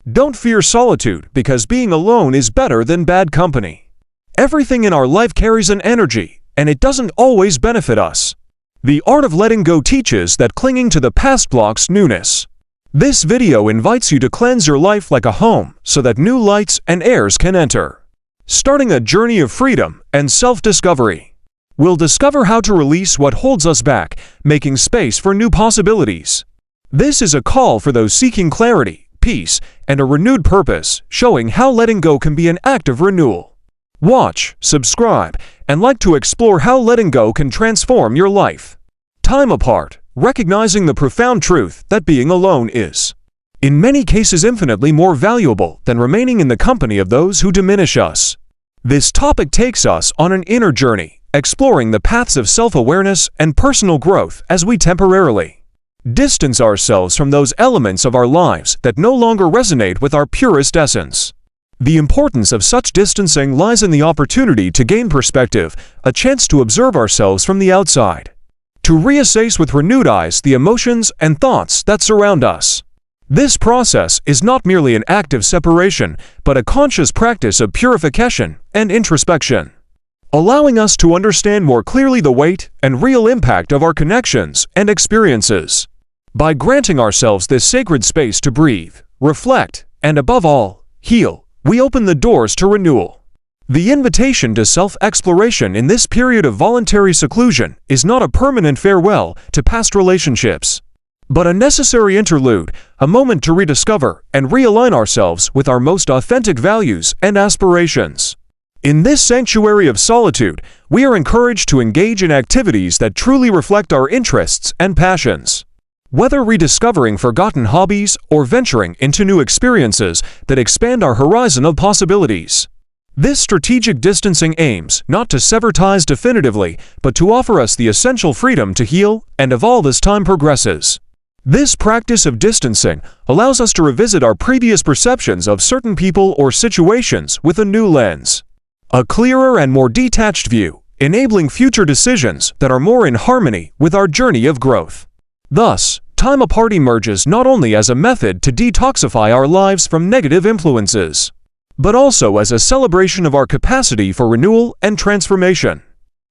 Don't fear solitude, because being alone is better than bad company. Everything in our life carries an energy, and it doesn't always benefit us. The art of letting go teaches that clinging to the past blocks newness. This video invites you to cleanse your life like a home so that new lights and airs can enter. Starting a journey of freedom and self-discovery. We'll discover how to release what holds us back, making space for new possibilities. This is a call for those seeking clarity, peace, and a renewed purpose, showing how letting go can be an act of renewal. Watch, subscribe, and like to explore how letting go can transform your life. Time apart, recognizing the profound truth that being alone is, in many cases, infinitely more valuable than remaining in the company of those who diminish us. This topic takes us on an inner journey, exploring the paths of self-awareness and personal growth as we temporarily distance ourselves from those elements of our lives that no longer resonate with our purest essence. The importance of such distancing lies in the opportunity to gain perspective, a chance to observe ourselves from the outside, to reassess with renewed eyes the emotions and thoughts that surround us. This process is not merely an act of separation, but a conscious practice of purification and introspection, allowing us to understand more clearly the weight and real impact of our connections and experiences. By granting ourselves this sacred space to breathe, reflect, and above all, heal, we open the doors to renewal. The invitation to self-exploration in this period of voluntary seclusion is not a permanent farewell to past relationships, but a necessary interlude, a moment to rediscover and realign ourselves with our most authentic values and aspirations. In this sanctuary of solitude, we are encouraged to engage in activities that truly reflect our interests and passions. Whether rediscovering forgotten hobbies or venturing into new experiences that expand our horizon of possibilities. This strategic distancing aims not to sever ties definitively, but to offer us the essential freedom to heal and evolve as time progresses. This practice of distancing allows us to revisit our previous perceptions of certain people or situations with a new lens, a clearer and more detached view, enabling future decisions that are more in harmony with our journey of growth. Thus, time apart emerges not only as a method to detoxify our lives from negative influences, but also as a celebration of our capacity for renewal and transformation.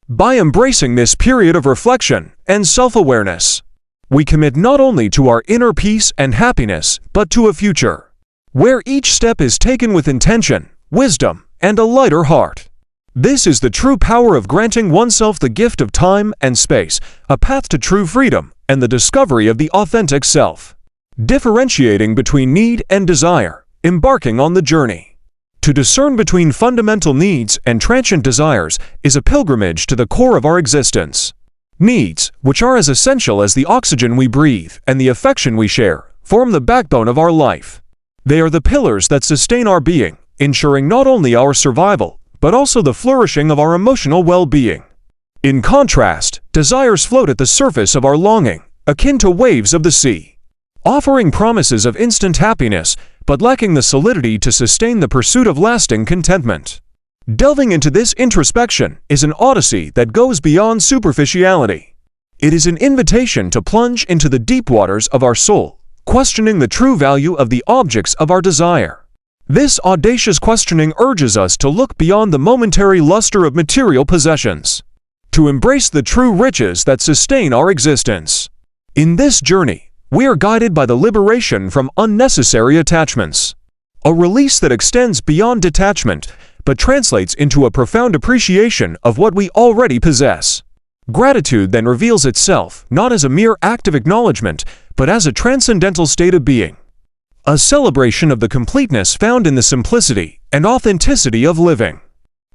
By embracing this period of reflection and self-awareness, we commit not only to our inner peace and happiness, but to a future where each step is taken with intention, wisdom, and a lighter heart. This is the true power of granting oneself the gift of time and space, a path to true freedom and the discovery of the authentic self. Differentiating between need and desire, embarking on the journey. To discern between fundamental needs and transient desires is a pilgrimage to the core of our existence. Needs, which are as essential as the oxygen we breathe and the affection we share, form the backbone of our life. They are the pillars that sustain our being, ensuring not only our survival, but also the flourishing of our emotional well-being. In contrast, desires float at the surface of our longing, akin to waves of the sea, offering promises of instant happiness, but lacking the solidity to sustain the pursuit of lasting contentment. Delving into this introspection is an odyssey that goes beyond superficiality. It is an invitation to plunge into the deep waters of our soul, questioning the true value of the objects of our desire. This audacious questioning urges us to look beyond the momentary luster of material possessions, to embrace the true riches that sustain our existence. In this journey, we are guided by the liberation from unnecessary attachments, a release that extends beyond detachment, but translates into a profound appreciation of what we already possess. Gratitude then reveals itself not as a mere act of acknowledgement, but as a transcendental state of being, a celebration of the completeness found in the simplicity and authenticity of living.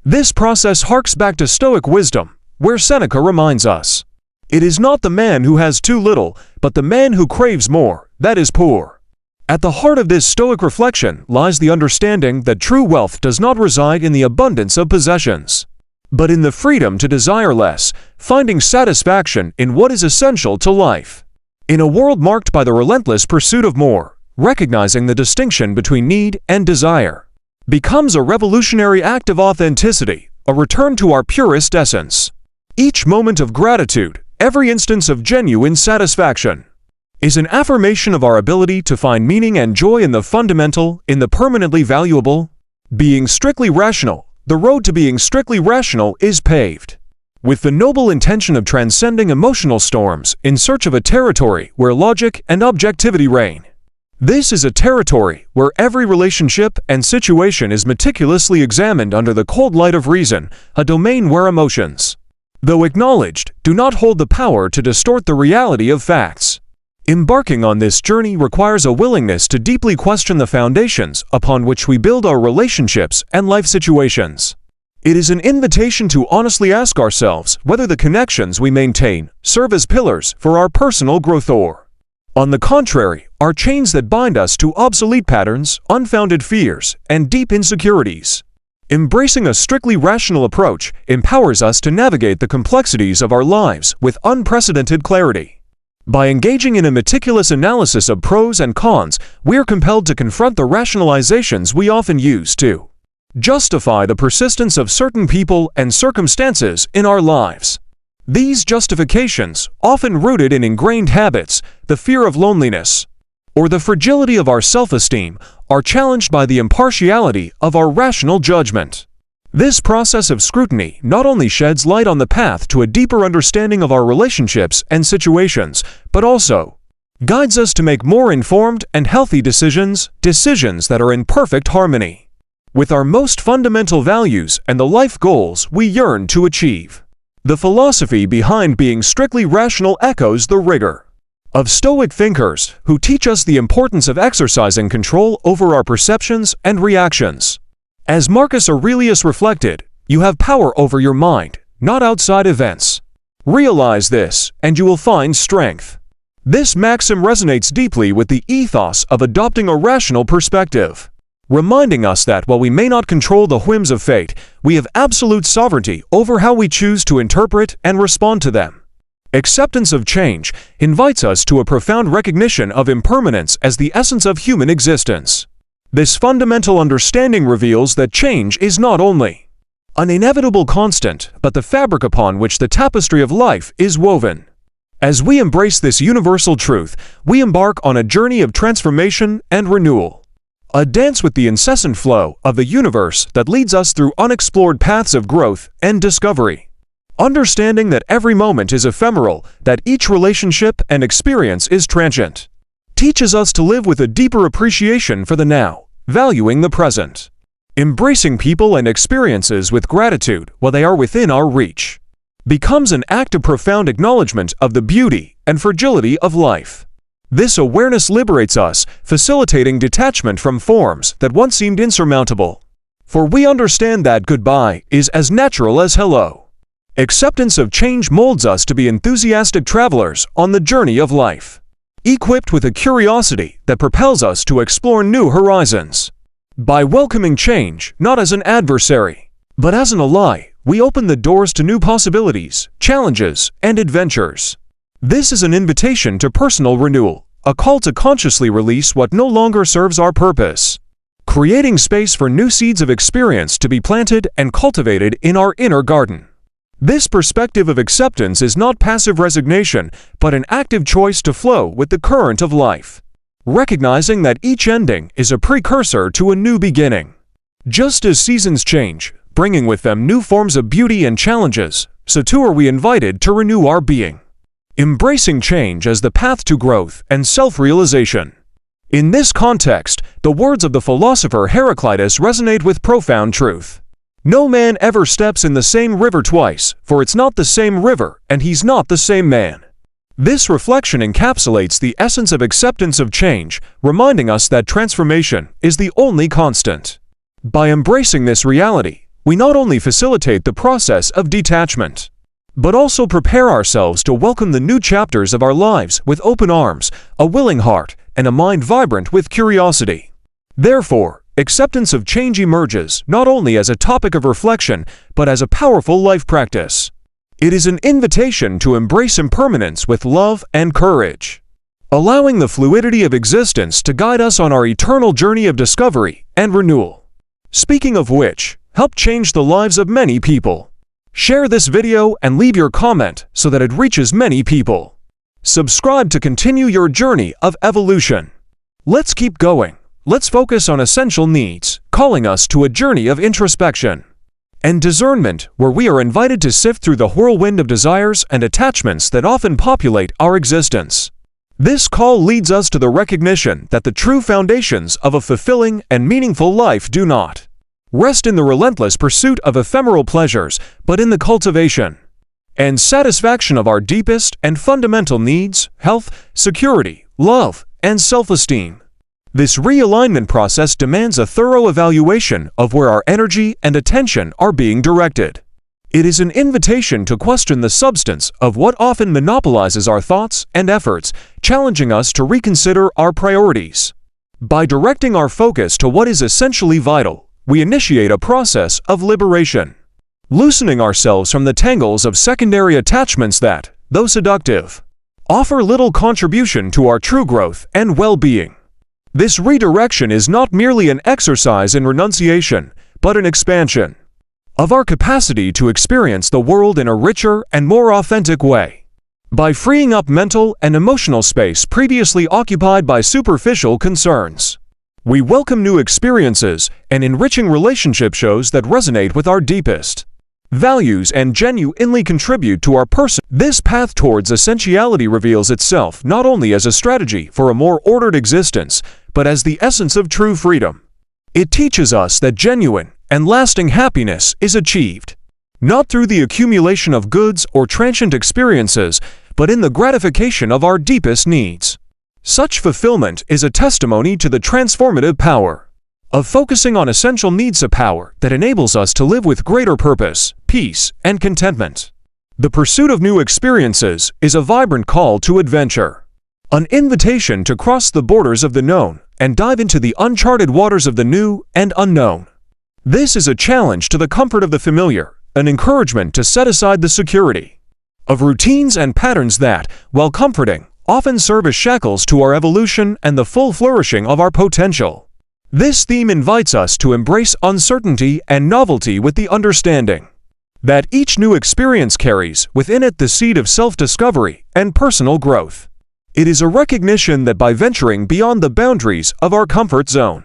This process harks back to Stoic wisdom, where Seneca reminds us, "It is not the man who has too little, but the man who craves more, that is poor." At the heart of this Stoic reflection lies the understanding that true wealth does not reside in the abundance of possessions, but in the freedom to desire less, finding satisfaction in what is essential to life. In a world marked by the relentless pursuit of more, recognizing the distinction between need and desire becomes a revolutionary act of authenticity, a return to our purest essence. Each moment of gratitude, every instance of genuine satisfaction, is an affirmation of our ability to find meaning and joy in the fundamental, in the permanently valuable. Being strictly rational, the road to being strictly rational is paved with the noble intention of transcending emotional storms in search of a territory where logic and objectivity reign. This is a territory where every relationship and situation is meticulously examined under the cold light of reason, a domain where emotions, though acknowledged, do not hold the power to distort the reality of facts. Embarking on this journey requires a willingness to deeply question the foundations upon which we build our relationships and life situations. It is an invitation to honestly ask ourselves whether the connections we maintain serve as pillars for our personal growth or, on the contrary, are chains that bind us to obsolete patterns, unfounded fears, and deep insecurities. Embracing a strictly rational approach empowers us to navigate the complexities of our lives with unprecedented clarity. By engaging in a meticulous analysis of pros and cons, we are compelled to confront the rationalizations we often use to justify the persistence of certain people and circumstances in our lives. These justifications, often rooted in ingrained habits, the fear of loneliness, or the fragility of our self-esteem, are challenged by the impartiality of our rational judgment. This process of scrutiny not only sheds light on the path to a deeper understanding of our relationships and situations, but also guides us to make more informed and healthy decisions that are in perfect harmony with our most fundamental values and the life goals we yearn to achieve. The philosophy behind being strictly rational echoes the rigor of Stoic thinkers who teach us the importance of exercising control over our perceptions and reactions. As Marcus Aurelius reflected, you have power over your mind, not outside events. Realize this, and you will find strength. This maxim resonates deeply with the ethos of adopting a rational perspective, reminding us that while we may not control the whims of fate, we have absolute sovereignty over how we choose to interpret and respond to them. Acceptance of change invites us to a profound recognition of impermanence as the essence of human existence. This fundamental understanding reveals that change is not only an inevitable constant, but the fabric upon which the tapestry of life is woven. As we embrace this universal truth, we embark on a journey of transformation and renewal, a dance with the incessant flow of the universe that leads us through unexplored paths of growth and discovery. Understanding that every moment is ephemeral, that each relationship and experience is transient, teaches us to live with a deeper appreciation for the now, valuing the present, embracing people and experiences with gratitude while they are within our reach, becomes an act of profound acknowledgement of the beauty and fragility of life. This awareness liberates us, facilitating detachment from forms that once seemed insurmountable. For we understand that goodbye is as natural as hello. Acceptance of change molds us to be enthusiastic travelers on the journey of life, equipped with a curiosity that propels us to explore new horizons. By welcoming change, not as an adversary, but as an ally, we open the doors to new possibilities, challenges, and adventures. This is an invitation to personal renewal, a call to consciously release what no longer serves our purpose, creating space for new seeds of experience to be planted and cultivated in our inner garden. This perspective of acceptance is not passive resignation, but an active choice to flow with the current of life, recognizing that each ending is a precursor to a new beginning. Just as seasons change, bringing with them new forms of beauty and challenges, so too are we invited to renew our being, embracing change as the path to growth and self-realization. In this context, the words of the philosopher Heraclitus resonate with profound truth. No man ever steps in the same river twice, for it's not the same river, and he's not the same man. This reflection encapsulates the essence of acceptance of change, reminding us that transformation is the only constant. By embracing this reality, we not only facilitate the process of detachment, but also prepare ourselves to welcome the new chapters of our lives with open arms, a willing heart, and a mind vibrant with curiosity. Therefore, acceptance of change emerges not only as a topic of reflection, but as a powerful life practice. It is an invitation to embrace impermanence with love and courage, allowing the fluidity of existence to guide us on our eternal journey of discovery and renewal. Speaking of which, help change the lives of many people. Share this video and leave your comment so that it reaches many people. Subscribe to continue your journey of evolution. Let's keep going. Let's focus on essential needs, calling us to a journey of introspection and discernment, where we are invited to sift through the whirlwind of desires and attachments that often populate our existence. This call leads us to the recognition that the true foundations of a fulfilling and meaningful life do not rest in the relentless pursuit of ephemeral pleasures, but in the cultivation and satisfaction of our deepest and fundamental needs: health, security, love, and self-esteem. This realignment process demands a thorough evaluation of where our energy and attention are being directed. It is an invitation to question the substance of what often monopolizes our thoughts and efforts, challenging us to reconsider our priorities. By directing our focus to what is essentially vital, we initiate a process of liberation, loosening ourselves from the tangles of secondary attachments that, though seductive, offer little contribution to our true growth and well-being. This redirection is not merely an exercise in renunciation, but an expansion of our capacity to experience the world in a richer and more authentic way. By freeing up mental and emotional space previously occupied by superficial concerns, we welcome new experiences and enriching relationship shows that resonate with our deepest values and genuinely contribute to our person. This path towards essentiality reveals itself not only as a strategy for a more ordered existence, but as the essence of true freedom. It teaches us that genuine and lasting happiness is achieved not through the accumulation of goods or transient experiences, but in the gratification of our deepest needs. Such fulfillment is a testimony to the transformative power of focusing on essential needs, a power that enables us to live with greater purpose, peace, and contentment. The pursuit of new experiences is a vibrant call to adventure, an invitation to cross the borders of the known and dive into the uncharted waters of the new and unknown. This is a challenge to the comfort of the familiar, an encouragement to set aside the security of routines and patterns that, while comforting, often serve as shackles to our evolution and the full flourishing of our potential. This theme invites us to embrace uncertainty and novelty with the understanding that each new experience carries within it the seed of self-discovery and personal growth. It is a recognition that by venturing beyond the boundaries of our comfort zone,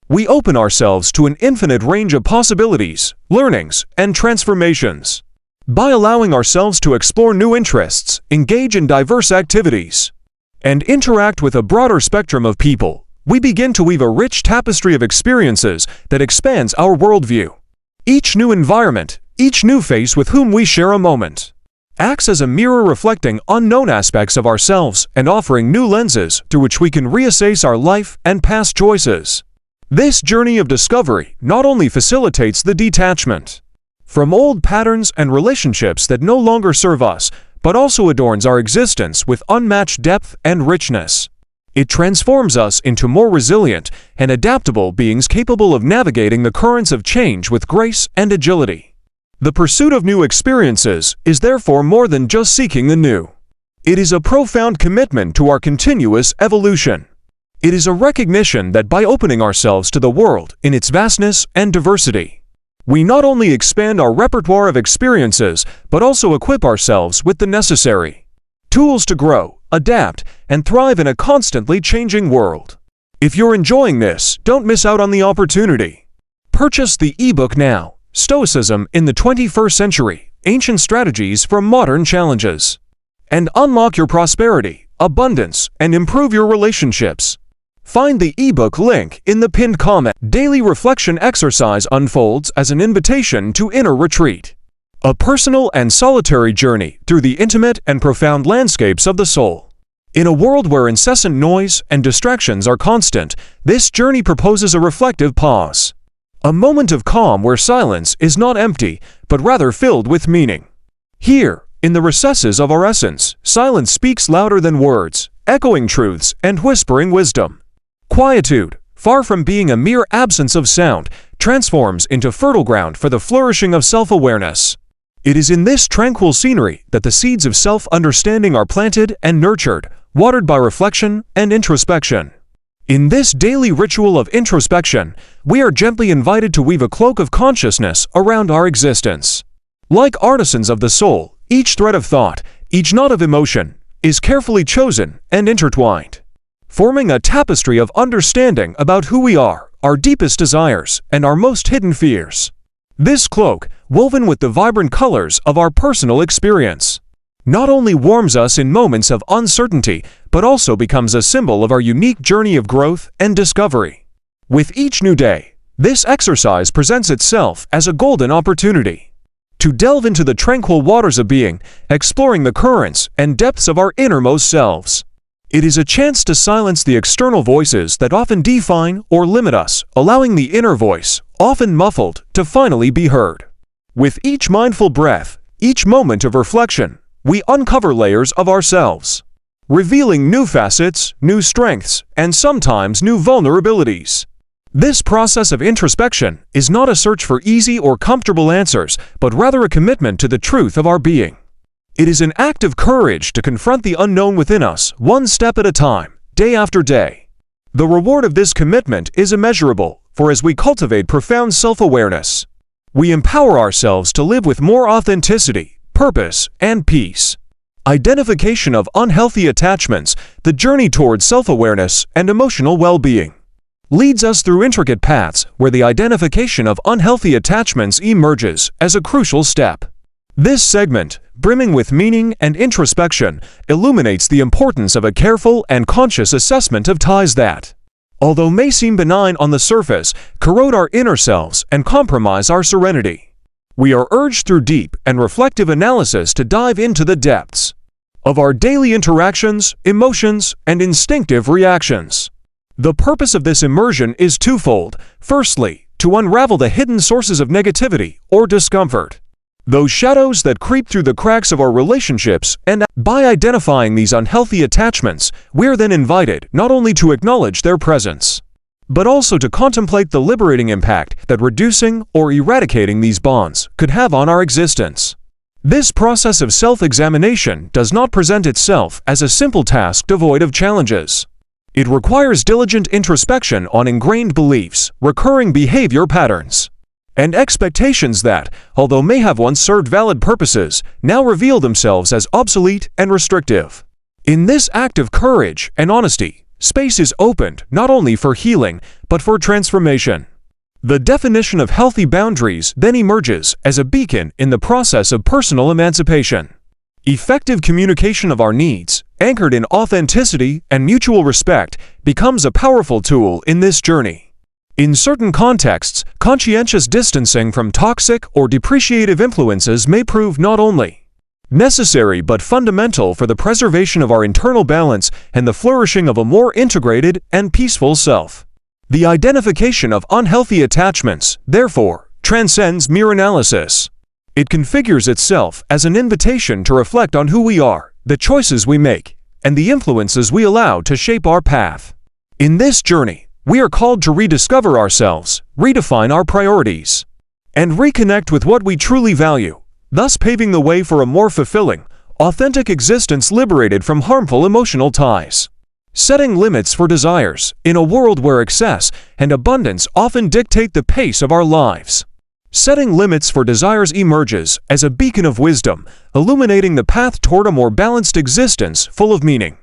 we open ourselves to an infinite range of possibilities, learnings, and transformations. By allowing ourselves to explore new interests, engage in diverse activities, and interact with a broader spectrum of people, we begin to weave a rich tapestry of experiences that expands our worldview. Each new environment, each new face with whom we share a moment, acts as a mirror reflecting unknown aspects of ourselves and offering new lenses through which we can reassess our life and past choices. This journey of discovery not only facilitates the detachment from old patterns and relationships that no longer serve us, but also adorns our existence with unmatched depth and richness. It transforms us into more resilient and adaptable beings capable of navigating the currents of change with grace and agility. The pursuit of new experiences is therefore more than just seeking the new. It is a profound commitment to our continuous evolution. It is a recognition that by opening ourselves to the world in its vastness and diversity, we not only expand our repertoire of experiences, but also equip ourselves with the necessary tools to grow, adapt, and thrive in a constantly changing world. If you're enjoying this, don't miss out on the opportunity. Purchase the ebook now, Stoicism in the 21st Century, Ancient Strategies for Modern Challenges, and unlock your prosperity, abundance, and improve your relationships. Find the ebook link in the pinned comment. Daily reflection exercise unfolds as an invitation to inner retreat, a personal and solitary journey through the intimate and profound landscapes of the soul. In a world where incessant noise and distractions are constant, this journey proposes a reflective pause, a moment of calm where silence is not empty, but rather filled with meaning. Here, in the recesses of our essence, silence speaks louder than words, echoing truths and whispering wisdom. Quietude, far from being a mere absence of sound, transforms into fertile ground for the flourishing of self-awareness. It is in this tranquil scenery that the seeds of self-understanding are planted and nurtured, watered by reflection and introspection. In this daily ritual of introspection, we are gently invited to weave a cloak of consciousness around our existence. Like artisans of the soul, each thread of thought, each knot of emotion, is carefully chosen and intertwined, forming a tapestry of understanding about who we are, our deepest desires, and our most hidden fears. This cloak, woven with the vibrant colors of our personal experience, not only warms us in moments of uncertainty, but also becomes a symbol of our unique journey of growth and discovery. With each new day, this exercise presents itself as a golden opportunity to delve into the tranquil waters of being, exploring the currents and depths of our innermost selves. It is a chance to silence the external voices that often define or limit us, allowing the inner voice, often muffled, to finally be heard. With each mindful breath, each moment of reflection, we uncover layers of ourselves, revealing new facets, new strengths, and sometimes new vulnerabilities. This process of introspection is not a search for easy or comfortable answers, but rather a commitment to the truth of our being. It is an act of courage to confront the unknown within us, one step at a time, day after day. The reward of this commitment is immeasurable, for as we cultivate profound self-awareness, we empower ourselves to live with more authenticity, purpose, and peace. Identification of unhealthy attachments, the journey towards self-awareness and emotional well-being, leads us through intricate paths where the identification of unhealthy attachments emerges as a crucial step. This segment, brimming with meaning and introspection, illuminates the importance of a careful and conscious assessment of ties that, although may seem benign on the surface, corrode our inner selves and compromise our serenity. We are urged through deep and reflective analysis to dive into the depths of our daily interactions, emotions, and instinctive reactions. The purpose of this immersion is twofold. Firstly, to unravel the hidden sources of negativity or discomfort, those shadows that creep through the cracks of our relationships, and by identifying these unhealthy attachments, we are then invited not only to acknowledge their presence, but also to contemplate the liberating impact that reducing or eradicating these bonds could have on our existence. This process of self-examination does not present itself as a simple task devoid of challenges. It requires diligent introspection on ingrained beliefs, recurring behavior patterns, and expectations that, although may have once served valid purposes, now reveal themselves as obsolete and restrictive. In this act of courage and honesty, space is opened not only for healing, but for transformation. The definition of healthy boundaries then emerges as a beacon in the process of personal emancipation. Effective communication of our needs, anchored in authenticity and mutual respect, becomes a powerful tool in this journey. In certain contexts, conscientious distancing from toxic or depreciative influences may prove not only necessary but fundamental for the preservation of our internal balance and the flourishing of a more integrated and peaceful self. The identification of unhealthy attachments, therefore, transcends mere analysis. It configures itself as an invitation to reflect on who we are, the choices we make, and the influences we allow to shape our path. In this journey, we are called to rediscover ourselves, redefine our priorities, and reconnect with what we truly value, thus paving the way for a more fulfilling, authentic existence liberated from harmful emotional ties. Setting limits for desires in a world where excess and abundance often dictate the pace of our lives. Setting limits for desires emerges as a beacon of wisdom, illuminating the path toward a more balanced existence full of meaning.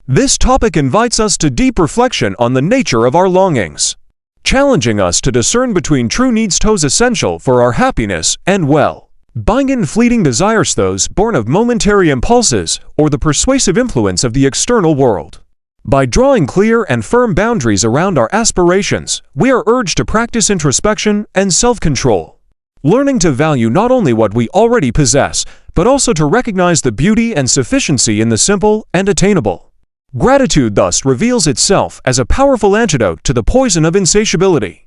This topic invites us to deep reflection on the nature of our longings, challenging us to discern between true needs those essential for our happiness and well-being fleeting desires those born of momentary impulses or the persuasive influence of the external world. By drawing clear and firm boundaries around our aspirations, we are urged to practice introspection and self-control, learning to value not only what we already possess, but also to recognize the beauty and sufficiency in the simple and attainable. Gratitude thus reveals itself as a powerful antidote to the poison of insatiability,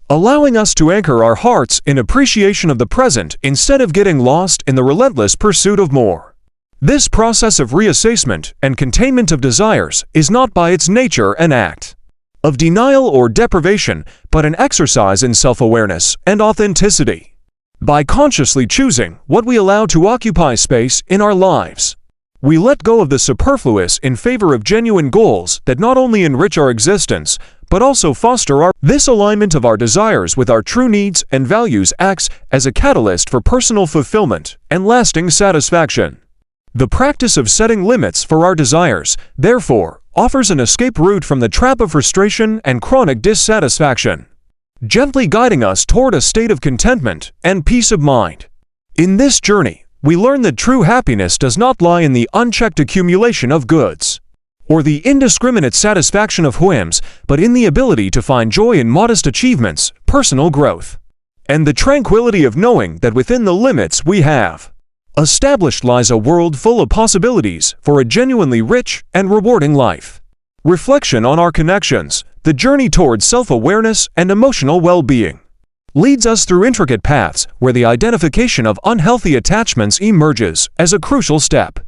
allowing us to anchor our hearts in appreciation of the present instead of getting lost in the relentless pursuit of more. This process of reassessment and containment of desires is not by its nature an act of denial or deprivation, but an exercise in self-awareness and authenticity. By consciously choosing what we allow to occupy space in our lives, we let go of the superfluous in favor of genuine goals that not only enrich our existence, but also foster our. This alignment of our desires with our true needs and values acts as a catalyst for personal fulfillment and lasting satisfaction. The practice of setting limits for our desires, therefore, offers an escape route from the trap of frustration and chronic dissatisfaction, gently guiding us toward a state of contentment and peace of mind. In this journey, we learn that true happiness does not lie in the unchecked accumulation of goods, or the indiscriminate satisfaction of whims, but in the ability to find joy in modest achievements, personal growth, and the tranquility of knowing that within the limits we have established lies a world full of possibilities for a genuinely rich and rewarding life. Reflection on our connections, the journey towards self-awareness and emotional well-being, leads us through intricate paths where the identification of unhealthy attachments emerges as a crucial step.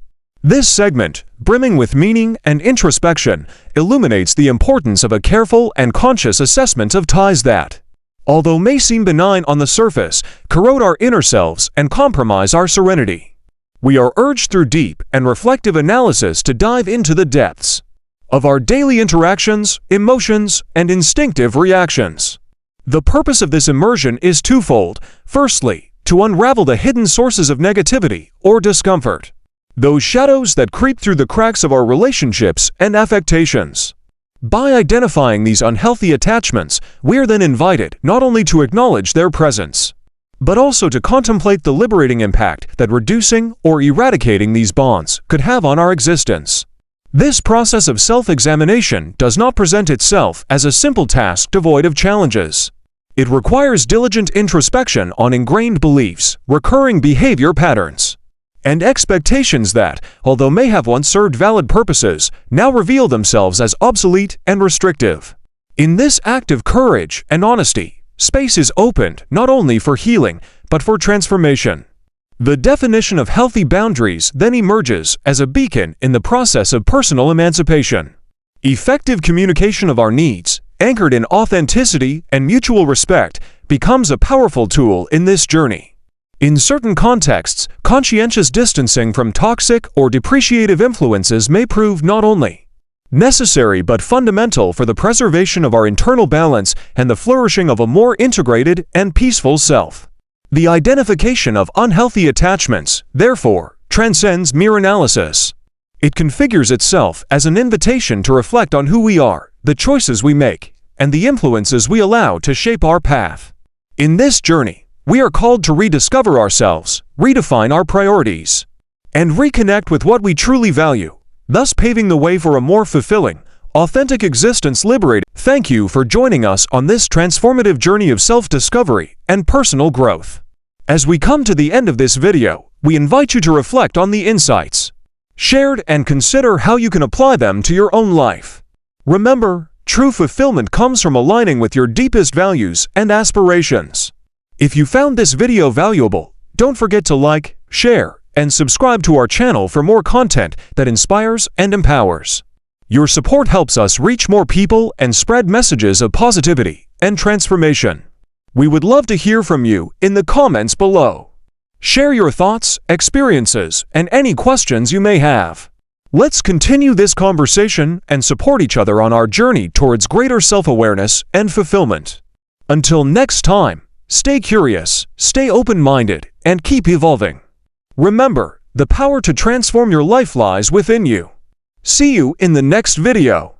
This segment, brimming with meaning and introspection, illuminates the importance of a careful and conscious assessment of ties that, although may seem benign on the surface, corrode our inner selves and compromise our serenity. We are urged through deep and reflective analysis to dive into the depths of our daily interactions, emotions, and instinctive reactions. The purpose of this immersion is twofold. Firstly, to unravel the hidden sources of negativity or discomfort, those shadows that creep through the cracks of our relationships and affectations. By identifying these unhealthy attachments, we are then invited not only to acknowledge their presence, but also to contemplate the liberating impact that reducing or eradicating these bonds could have on our existence. This process of self-examination does not present itself as a simple task devoid of challenges. It requires diligent introspection on ingrained beliefs, recurring behavior patterns, and expectations that, although may have once served valid purposes, now reveal themselves as obsolete and restrictive. In this act of courage and honesty, space is opened not only for healing, but for transformation. The definition of healthy boundaries then emerges as a beacon in the process of personal emancipation. Effective communication of our needs, anchored in authenticity and mutual respect, becomes a powerful tool in this journey. In certain contexts, conscientious distancing from toxic or depreciative influences may prove not only necessary but fundamental for the preservation of our internal balance and the flourishing of a more integrated and peaceful self. The identification of unhealthy attachments, therefore, transcends mere analysis. It configures itself as an invitation to reflect on who we are, the choices we make, and the influences we allow to shape our path. In this journey, we are called to rediscover ourselves, redefine our priorities, and reconnect with what we truly value, thus paving the way for a more fulfilling, authentic existence liberated. Thank you for joining us on this transformative journey of self-discovery and personal growth. As we come to the end of this video, we invite you to reflect on the insights shared and consider how you can apply them to your own life. Remember, true fulfillment comes from aligning with your deepest values and aspirations. If you found this video valuable, don't forget to like, share, and subscribe to our channel for more content that inspires and empowers. Your support helps us reach more people and spread messages of positivity and transformation. We would love to hear from you in the comments below. Share your thoughts, experiences, and any questions you may have. Let's continue this conversation and support each other on our journey towards greater self-awareness and fulfillment. Until next time, stay curious, stay open-minded, and keep evolving. Remember, the power to transform your life lies within you. See you in the next video.